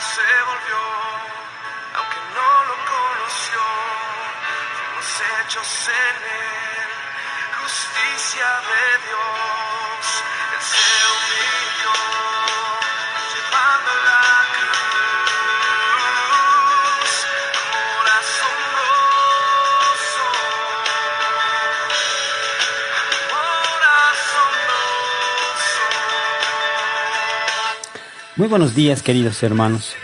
se volvió, aunque no lo conoció, fuimos hechos en él, justicia de Dios. Él se humilló, llevando la cruz, amor asombroso, amor asombroso. Muy buenos días, queridos hermanos.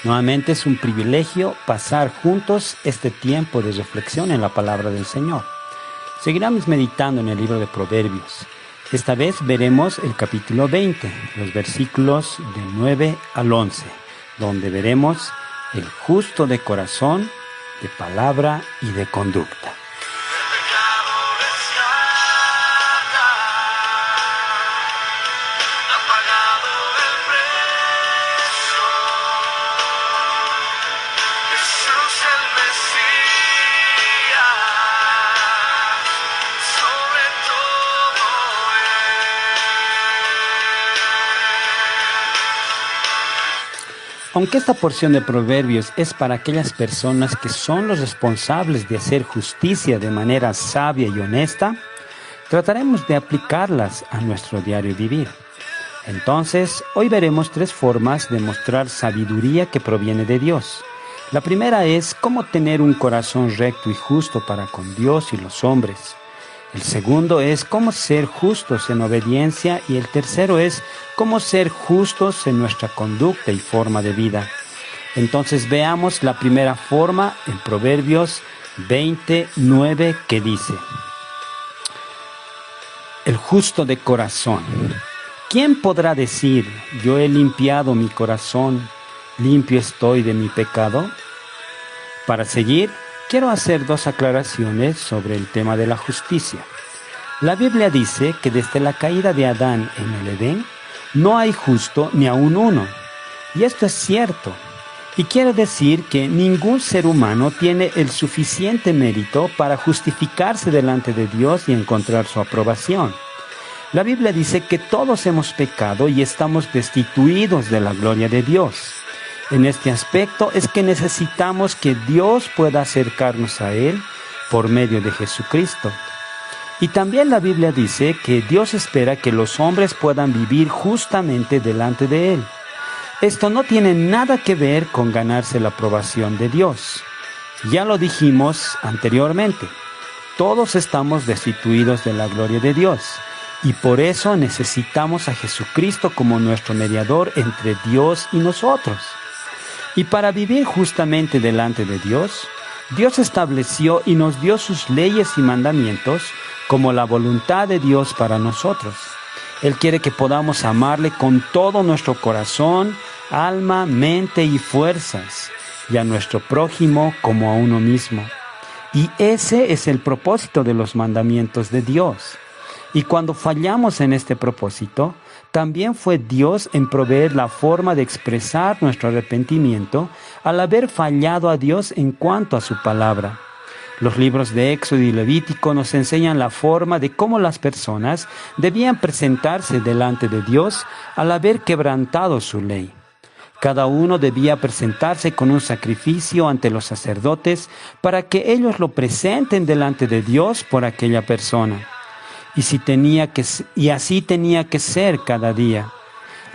Nuevamente es un privilegio pasar juntos este tiempo de reflexión en la palabra del Señor. Seguiremos meditando en el libro de Proverbios. Esta vez veremos el capítulo 20, los versículos de 9 al 11, donde veremos el justo de corazón, de palabra y de conducta. Aunque esta porción de Proverbios es para aquellas personas que son los responsables de hacer justicia de manera sabia y honesta, trataremos de aplicarlas a nuestro diario vivir. Entonces, hoy veremos 3 formas de mostrar sabiduría que proviene de Dios. La primera es cómo tener un corazón recto y justo para con Dios y los hombres. El segundo es cómo ser justos en obediencia y el tercero es cómo ser justos en nuestra conducta y forma de vida. Entonces veamos la primera forma en Proverbios 29 que dice: el justo de corazón. ¿Quién podrá decir, yo he limpiado mi corazón, limpio estoy de mi pecado? Para seguir, quiero hacer 2 aclaraciones sobre el tema de la justicia. La Biblia dice que desde la caída de Adán en el Edén, no hay justo ni aun uno. Y esto es cierto. Y quiere decir que ningún ser humano tiene el suficiente mérito para justificarse delante de Dios y encontrar su aprobación. La Biblia dice que todos hemos pecado y estamos destituidos de la gloria de Dios. En este aspecto es que necesitamos que Dios pueda acercarnos a Él por medio de Jesucristo. Y también la Biblia dice que Dios espera que los hombres puedan vivir justamente delante de Él. Esto no tiene nada que ver con ganarse la aprobación de Dios. Ya lo dijimos anteriormente, todos estamos destituidos de la gloria de Dios. Y por eso necesitamos a Jesucristo como nuestro mediador entre Dios y nosotros. Y para vivir justamente delante de Dios, Dios estableció y nos dio sus leyes y mandamientos como la voluntad de Dios para nosotros. Él quiere que podamos amarle con todo nuestro corazón, alma, mente y fuerzas, y a nuestro prójimo como a uno mismo. Y ese es el propósito de los mandamientos de Dios. Y cuando fallamos en este propósito, también fue Dios en proveer la forma de expresar nuestro arrepentimiento al haber fallado a Dios en cuanto a su palabra. Los libros de Éxodo y Levítico nos enseñan la forma de cómo las personas debían presentarse delante de Dios al haber quebrantado su ley. Cada uno debía presentarse con un sacrificio ante los sacerdotes para que ellos lo presenten delante de Dios por aquella persona. Y así tenía que ser cada día.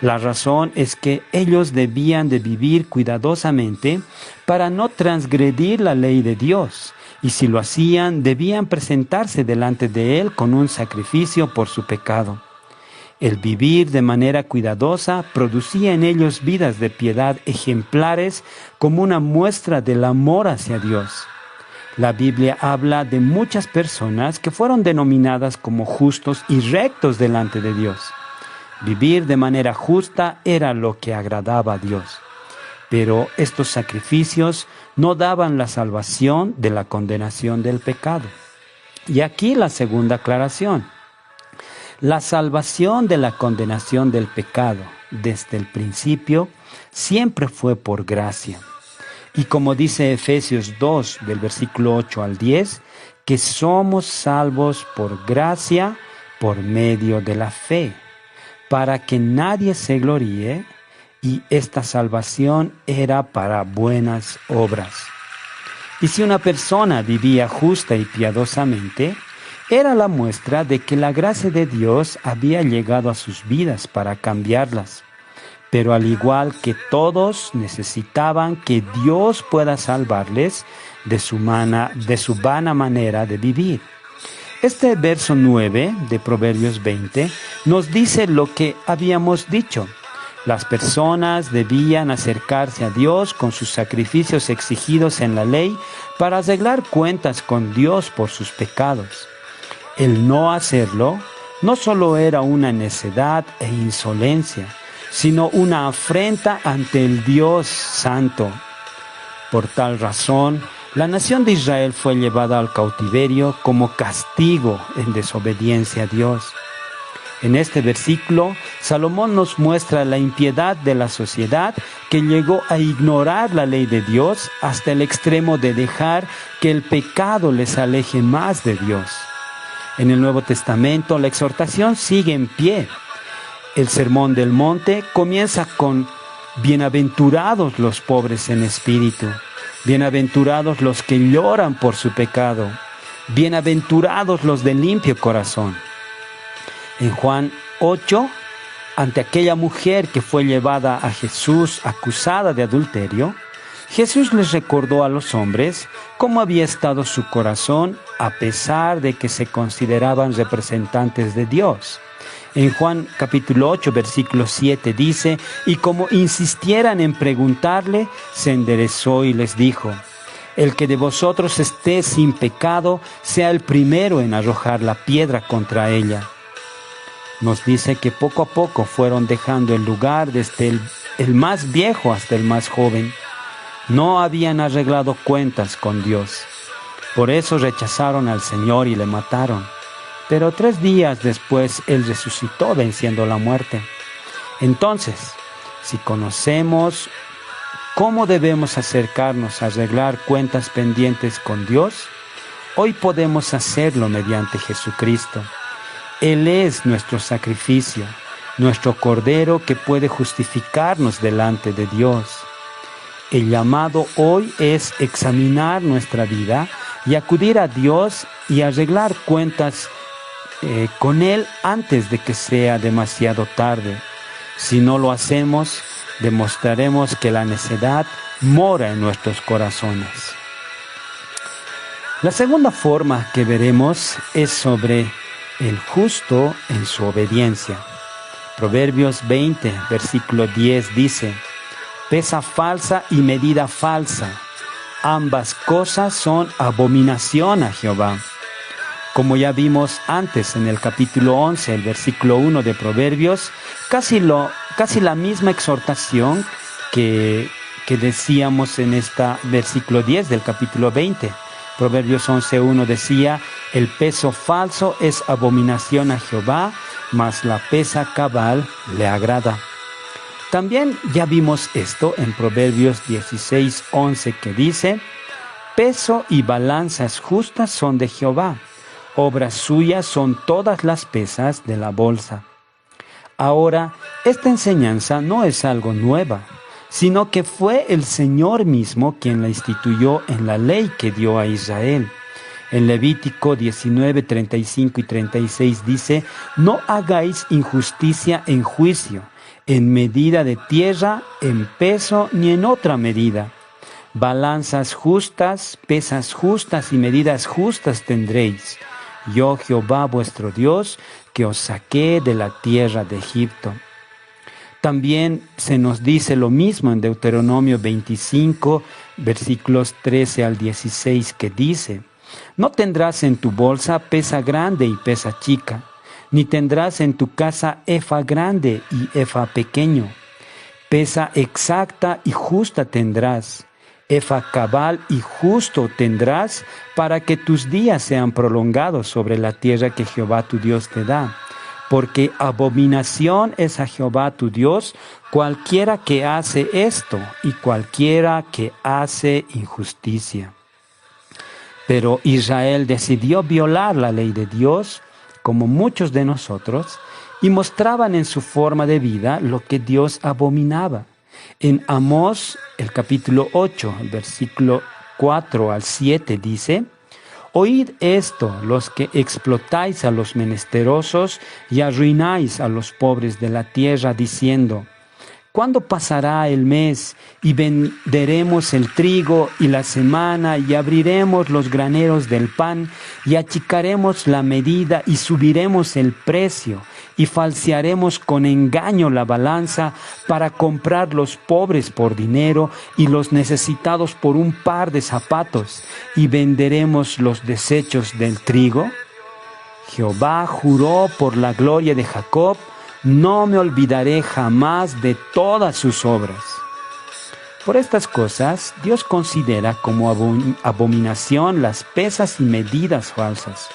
La razón es que ellos debían de vivir cuidadosamente para no transgredir la ley de Dios. Y si lo hacían, debían presentarse delante de Él con un sacrificio por su pecado. El vivir de manera cuidadosa producía en ellos vidas de piedad ejemplares como una muestra del amor hacia Dios. La Biblia habla de muchas personas que fueron denominadas como justos y rectos delante de Dios. Vivir de manera justa era lo que agradaba a Dios. Pero estos sacrificios no daban la salvación de la condenación del pecado. Y aquí la segunda aclaración. La salvación de la condenación del pecado desde el principio siempre fue por gracia. Y como dice Efesios 2, del versículo 8 al 10, que somos salvos por gracia, por medio de la fe, para que nadie se gloríe, y esta salvación era para buenas obras. Y si una persona vivía justa y piadosamente, era la muestra de que la gracia de Dios había llegado a sus vidas para cambiarlas. Pero al igual que todos necesitaban que Dios pueda salvarles de su vana manera de vivir. Este verso 9 de Proverbios 20 nos dice lo que habíamos dicho. Las personas debían acercarse a Dios con sus sacrificios exigidos en la ley para arreglar cuentas con Dios por sus pecados. El no hacerlo no solo era una necedad e insolencia, sino una afrenta ante el Dios Santo. Por tal razón, la nación de Israel fue llevada al cautiverio como castigo en desobediencia a Dios. En este versículo, Salomón nos muestra la impiedad de la sociedad que llegó a ignorar la ley de Dios hasta el extremo de dejar que el pecado les aleje más de Dios. En el Nuevo Testamento, la exhortación sigue en pie. El Sermón del Monte comienza con bienaventurados los pobres en espíritu, bienaventurados los que lloran por su pecado, bienaventurados los de limpio corazón. En Juan 8, ante aquella mujer que fue llevada a Jesús acusada de adulterio, Jesús les recordó a los hombres cómo había estado su corazón a pesar de que se consideraban representantes de Dios. En Juan capítulo 8, versículo 7 dice, y como insistieran en preguntarle, se enderezó y les dijo, el que de vosotros esté sin pecado, sea el primero en arrojar la piedra contra ella. Nos dice que poco a poco fueron dejando el lugar desde el más viejo hasta el más joven. No habían arreglado cuentas con Dios. Por eso rechazaron al Señor y le mataron. Pero 3 días después Él resucitó venciendo la muerte. Entonces, si conocemos cómo debemos acercarnos a arreglar cuentas pendientes con Dios, hoy podemos hacerlo mediante Jesucristo. Él es nuestro sacrificio, nuestro Cordero que puede justificarnos delante de Dios. El llamado hoy es examinar nuestra vida y acudir a Dios y arreglar cuentas con Él antes de que sea demasiado tarde. Si no lo hacemos, demostraremos que la necedad mora en nuestros corazones. La segunda forma que veremos es sobre el justo en su obediencia. Proverbios 20, versículo 10 dice, pesa falsa y medida falsa, ambas cosas son abominación a Jehová. Como ya vimos antes en el capítulo 11, el versículo 1 de Proverbios, casi la misma exhortación que decíamos en este versículo 10 del capítulo 20. Proverbios 11:1 decía, el peso falso es abominación a Jehová, mas la pesa cabal le agrada. También ya vimos esto en Proverbios 16:11 que dice, peso y balanzas justas son de Jehová, obras suyas son todas las pesas de la bolsa. Ahora, esta enseñanza no es algo nueva, sino que fue el Señor mismo quien la instituyó en la ley que dio a Israel. En Levítico 19, 35 y 36 dice, no hagáis injusticia en juicio, en medida de tierra, en peso ni en otra medida. Balanzas justas, pesas justas y medidas justas tendréis. Yo Jehová vuestro Dios, que os saqué de la tierra de Egipto. También se nos dice lo mismo en Deuteronomio 25, versículos 13 al 16, que dice, no tendrás en tu bolsa pesa grande y pesa chica, ni tendrás en tu casa efa grande y efa pequeño. Pesa exacta y justa tendrás, efa cabal y justo tendrás, para que tus días sean prolongados sobre la tierra que Jehová tu Dios te da. Porque abominación es a Jehová tu Dios cualquiera que hace esto y cualquiera que hace injusticia. Pero Israel decidió violar la ley de Dios, como muchos de nosotros, y mostraban en su forma de vida lo que Dios abominaba. En Amós, el capítulo 8, el versículo 4 al 7 dice: Oíd esto, los que explotáis a los menesterosos y arruináis a los pobres de la tierra, diciendo: ¿Cuándo pasará el mes y venderemos el trigo y la semana y abriremos los graneros del pan y achicaremos la medida y subiremos el precio y falsearemos con engaño la balanza para comprar los pobres por dinero y los necesitados por un par de zapatos y venderemos los desechos del trigo? Jehová juró por la gloria de Jacob: no me olvidaré jamás de todas sus obras. Por estas cosas, Dios considera como abominación las pesas y medidas falsas.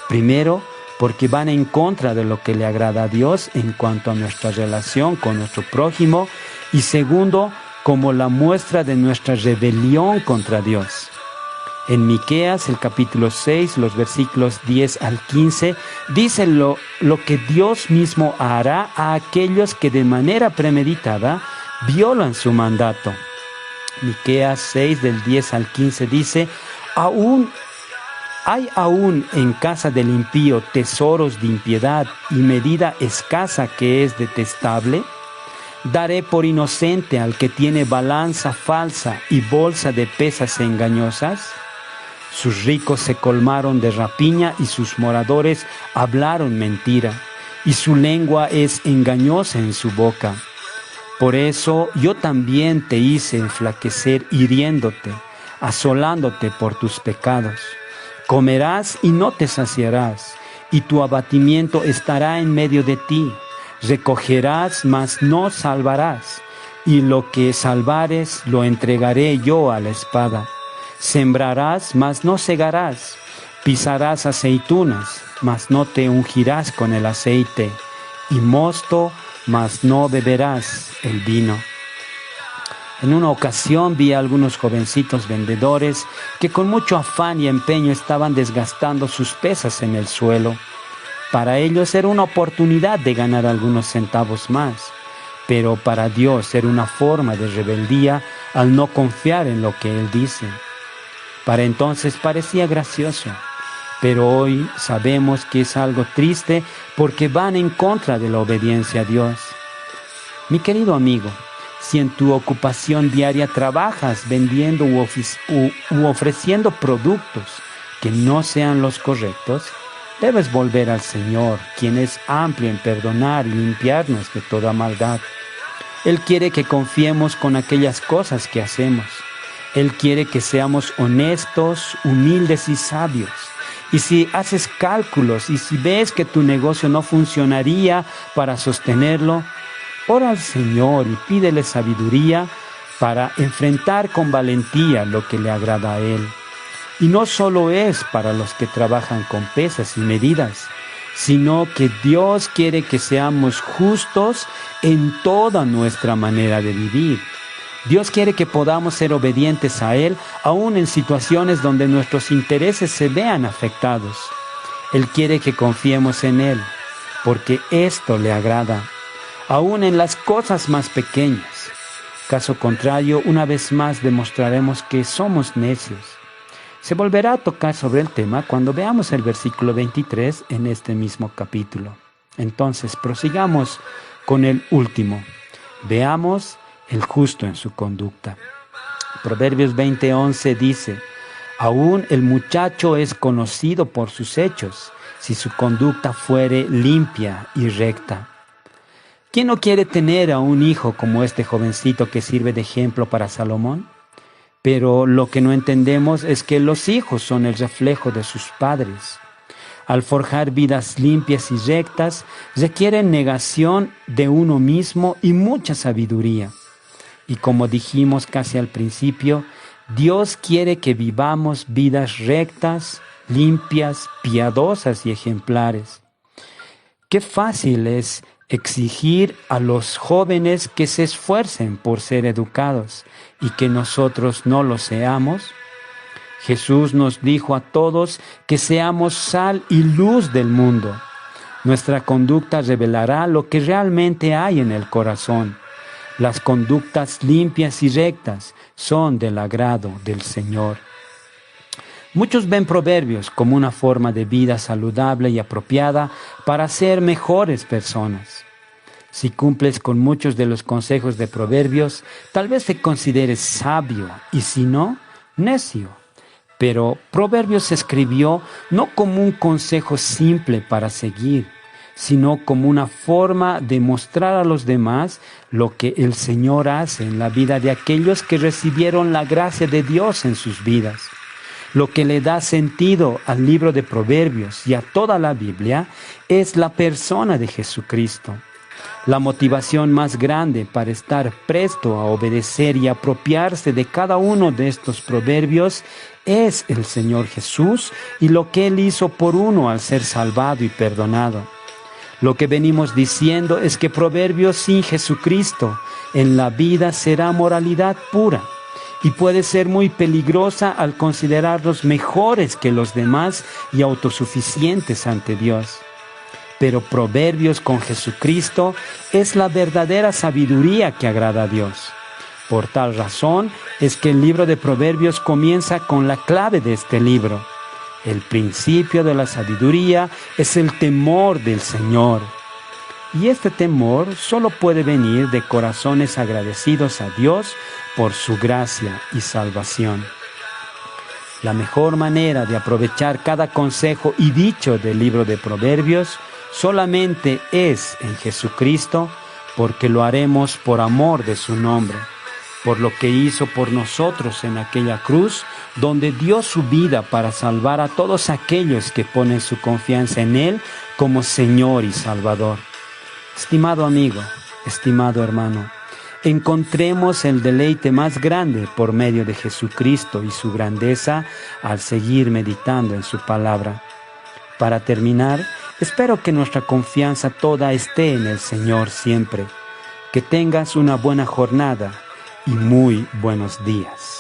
Primero, porque van en contra de lo que le agrada a Dios en cuanto a nuestra relación con nuestro prójimo. Y segundo, como la muestra de nuestra rebelión contra Dios. En Miqueas, el capítulo 6, los versículos 10 al 15, dice lo que Dios mismo hará a aquellos que de manera premeditada violan su mandato. Miqueas 6, del 10 al 15 dice: ¿Hay aún en casa del impío tesoros de impiedad y medida escasa que es detestable? ¿Daré por inocente al que tiene balanza falsa y bolsa de pesas engañosas? Sus ricos se colmaron de rapiña y sus moradores hablaron mentira, y su lengua es engañosa en su boca. Por eso yo también te hice enflaquecer hiriéndote, asolándote por tus pecados. Comerás y no te saciarás, y tu abatimiento estará en medio de ti. Recogerás, mas no salvarás, y lo que salvares lo entregaré yo a la espada. Sembrarás, mas no segarás. Pisarás aceitunas, mas no te ungirás con el aceite. Y mosto, mas no beberás el vino. En una ocasión vi a algunos jovencitos vendedores que con mucho afán y empeño estaban desgastando sus pesas en el suelo. Para ellos era una oportunidad de ganar algunos centavos más, pero para Dios era una forma de rebeldía al no confiar en lo que Él dice. Para entonces parecía gracioso, pero hoy sabemos que es algo triste porque van en contra de la obediencia a Dios. Mi querido amigo, si en tu ocupación diaria trabajas vendiendo u ofreciendo productos que no sean los correctos, debes volver al Señor, quien es amplio en perdonar y limpiarnos de toda maldad. Él quiere que confiemos con aquellas cosas que hacemos. Él quiere que seamos honestos, humildes y sabios. Y si haces cálculos y si ves que tu negocio no funcionaría para sostenerlo, ora al Señor y pídele sabiduría para enfrentar con valentía lo que le agrada a Él. Y no solo es para los que trabajan con pesas y medidas, sino que Dios quiere que seamos justos en toda nuestra manera de vivir. Dios quiere que podamos ser obedientes a Él, aún en situaciones donde nuestros intereses se vean afectados. Él quiere que confiemos en Él, porque esto le agrada, aún en las cosas más pequeñas. Caso contrario, una vez más demostraremos que somos necios. Se volverá a tocar sobre el tema cuando veamos el versículo 23 en este mismo capítulo. Entonces, prosigamos con el último. Veamos el justo en su conducta. Proverbios 20:11 dice: aún el muchacho es conocido por sus hechos, si su conducta fuere limpia y recta. ¿Quién no quiere tener a un hijo como este jovencito que sirve de ejemplo para Salomón? Pero lo que no entendemos es que los hijos son el reflejo de sus padres. Al forjar vidas limpias y rectas, requieren negación de uno mismo y mucha sabiduría. Y como dijimos casi al principio, Dios quiere que vivamos vidas rectas, limpias, piadosas y ejemplares. Qué fácil es exigir a los jóvenes que se esfuercen por ser educados y que nosotros no lo seamos. Jesús nos dijo a todos que seamos sal y luz del mundo. Nuestra conducta revelará lo que realmente hay en el corazón. Las conductas limpias y rectas son del agrado del Señor. Muchos ven Proverbios como una forma de vida saludable y apropiada para ser mejores personas. Si cumples con muchos de los consejos de Proverbios, tal vez te consideres sabio y si no, necio. Pero Proverbios se escribió no como un consejo simple para seguir, sino como una forma de mostrar a los demás lo que el Señor hace en la vida de aquellos que recibieron la gracia de Dios en sus vidas. Lo que le da sentido al libro de Proverbios y a toda la Biblia es la persona de Jesucristo. La motivación más grande para estar presto a obedecer y apropiarse de cada uno de estos proverbios es el Señor Jesús y lo que Él hizo por uno al ser salvado y perdonado. Lo que venimos diciendo es que Proverbios sin Jesucristo en la vida será moralidad pura y puede ser muy peligrosa al considerarlos mejores que los demás y autosuficientes ante Dios. Pero Proverbios con Jesucristo es la verdadera sabiduría que agrada a Dios. Por tal razón es que el libro de Proverbios comienza con la clave de este libro. El principio de la sabiduría es el temor del Señor. Y este temor solo puede venir de corazones agradecidos a Dios por su gracia y salvación. La mejor manera de aprovechar cada consejo y dicho del libro de Proverbios solamente es en Jesucristo, porque lo haremos por amor de su nombre, por lo que hizo por nosotros en aquella cruz, donde dio su vida para salvar a todos aquellos que ponen su confianza en Él como Señor y Salvador. Estimado amigo, estimado hermano, encontremos el deleite más grande por medio de Jesucristo y su grandeza al seguir meditando en su palabra. Para terminar, espero que nuestra confianza toda esté en el Señor siempre. Que tengas una buena jornada y muy buenos días.